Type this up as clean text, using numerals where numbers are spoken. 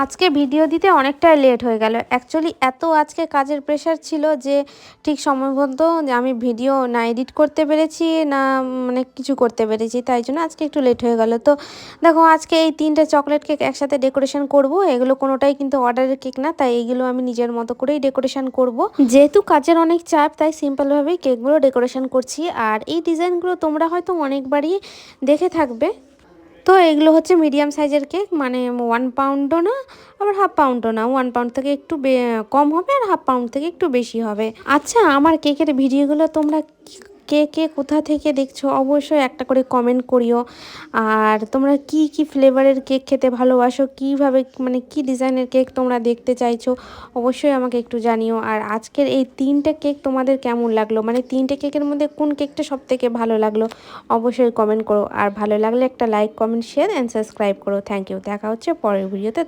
আজকে ভিডিও দিতে অনেকটাই লেট হয়ে গেল। অ্যাকচুয়ালি এত আজকে কাজের প্রেশার ছিল যে ঠিক সময় মতো যে আমি ভিডিও না এডিট করতে পেরেছি না মানে কিছু করতে পেরেছি। তাই জন্য আজকে একটু লেট হয়ে গেল। তো দেখো আজকে এই ৩ টে চকলেট কেক একসাথে ডেকোরেশন করব। এগুলো কোনোটাই কিন্তু অর্ডারের কেক না। তাই এইগুলো আমি নিজের মতো করেই ডেকোরেশন করব। যেহেতু কাজের অনেক চাপ তাই সিম্পলভাবেই কেকগুলো ডেকোরেশন করছি। আর এই ডিজাইনগুলো তোমরা হয়তো অনেকবারই দেখে থাকবে। তো এগুলো হচ্ছে মিডিয়াম সাইজের কেক, মানে 1 পাউন্ডও না আবার হাফ পাউন্ডও না, 1 পাউন্ড থেকে একটু কম হবে আর হাফ পাউন্ড থেকে একটু বেশি হবে। আচ্ছা, আমার কেকের ভিডিওগুলো তোমরা কে কে কোথা থেকে দেখছো অবশ্যই একটা করে কমেন্ট করিও। আর তোমরা কি কি ফ্লেভারের কেক খেতে ভালোবাসো, কীভাবে মানে কি ডিজাইনের কেক তোমরা দেখতে চাইছো অবশ্যই আমাকে একটু জানিও। আর আজকের এই 3টে কেক তোমাদের কেমন লাগলো, মানে 3টে কেকের মধ্যে কোন কেকটা সবথেকে ভালো লাগলো অবশ্যই কমেন্ট করো। আর ভালো লাগলে একটা like, comment, share and subscribe করো। Thank you. দেখা হচ্ছে পরের ভিডিওতে।